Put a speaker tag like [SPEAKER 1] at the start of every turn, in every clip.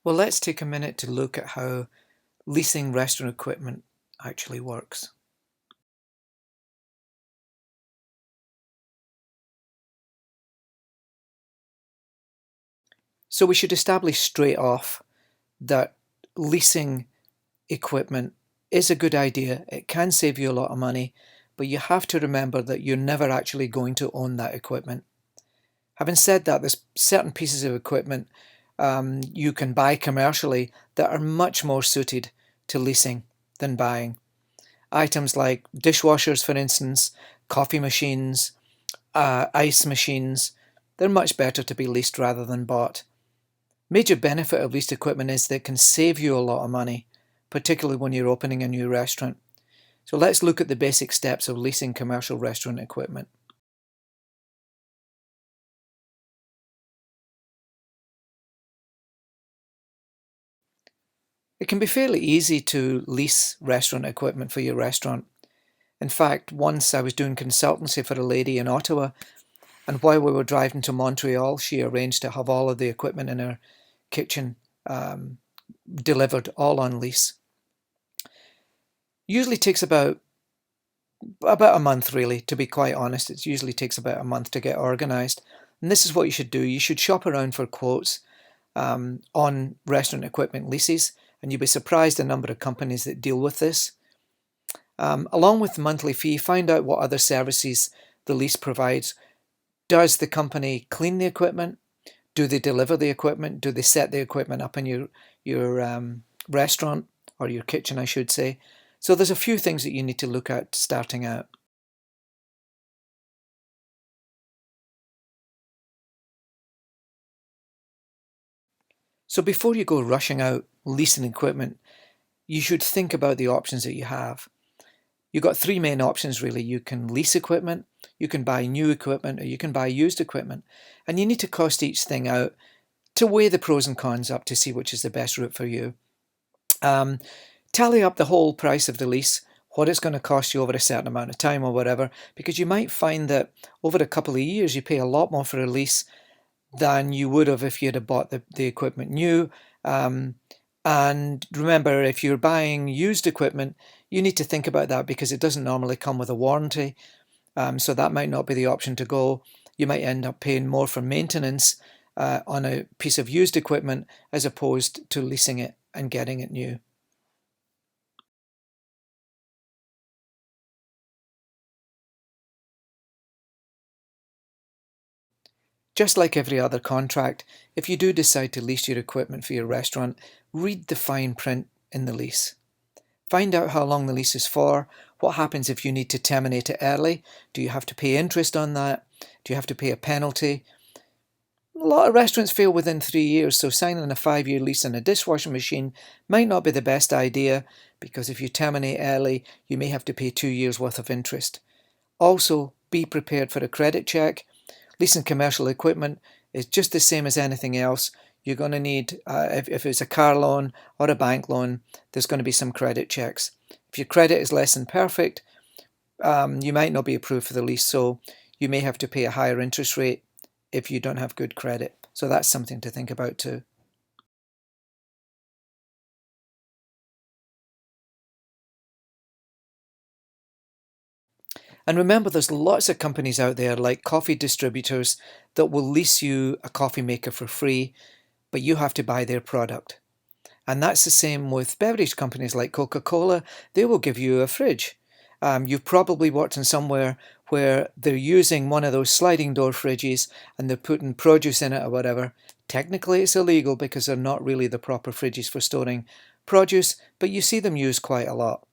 [SPEAKER 1] Well, let's take a minute to look at how leasing restaurant equipment actually works. So we should establish straight off that leasing equipment is a good idea. It can save you a lot of money, but you have to remember that you're never actually going to own that equipment. Having said that, there's certain pieces of equipment you can buy commercially that are much more suited to leasing than buying. Items like dishwashers, for instance, coffee machines, ice machines, they're much better to be leased rather than bought. Major benefit of leased equipment is that it can save you a lot of money, particularly when you're opening a new restaurant. So let's look at the basic steps of leasing commercial restaurant equipment. It can be fairly easy to lease restaurant equipment for your restaurant. In fact, once I was doing consultancy for a lady in Ottawa, and while we were driving to Montreal, she arranged to have all of the equipment in her kitchen delivered all on lease. Usually takes about a month, really, to be quite honest. It usually takes about a month to get organized. And this is what you should do. You should shop around for quotes on restaurant equipment leases, and you'll be surprised the number of companies that deal with this. Along with the monthly fee, find out what other services the lease provides. Does the company clean the equipment? Do they deliver the equipment? Do they set the equipment up in your restaurant, or your kitchen, I should say? So there's a few things that you need to look at starting out. So before you go rushing out leasing equipment, you should think about the options that you have. You've got three main options, really. You can lease equipment, you can buy new equipment, or you can buy used equipment. And you need to cost each thing out to weigh the pros and cons up to see which is the best route for you. Tally up the whole price of the lease, what it's going to cost you over a certain amount of time or whatever, because you might find that over a couple of years you pay a lot more for a lease than you would have if you'd have bought the equipment new. And remember, if you're buying used equipment, you need to think about that because it doesn't normally come with a warranty. So that might not be the option to go. You might end up paying more for maintenance on a piece of used equipment as opposed to leasing it and getting it new. Just like every other contract, if you do decide to lease your equipment for your restaurant, read the fine print in the lease. Find out how long the lease is for. What happens if you need to terminate it early? Do you have to pay interest on that? Do you have to pay a penalty? A lot of restaurants fail within 3 years, so signing a 5-year lease on a dishwashing machine might not be the best idea because if you terminate early, you may have to pay 2 years worth of interest. Also, be prepared for a credit check. Leasing commercial equipment is just the same as anything else. You're going to need, if it's a car loan or a bank loan, there's going to be some credit checks. If your credit is less than perfect, you might not be approved for the lease, so you may have to pay a higher interest rate if you don't have good credit. So that's something to think about too. And remember, there's lots of companies out there like coffee distributors that will lease you a coffee maker for free, but you have to buy their product. And that's the same with beverage companies like Coca-Cola. They will give you a fridge. You've probably worked in somewhere where they're using one of those sliding door fridges and they're putting produce in it or whatever. Technically, it's illegal because they're not really the proper fridges for storing produce, but you see them used quite a lot.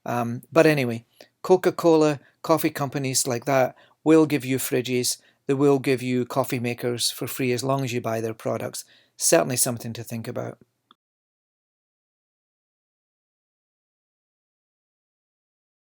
[SPEAKER 1] But anyway, Coca-Cola, coffee companies like that will give you fridges. They will give you coffee makers for free as long as you buy their products. Certainly something to think about.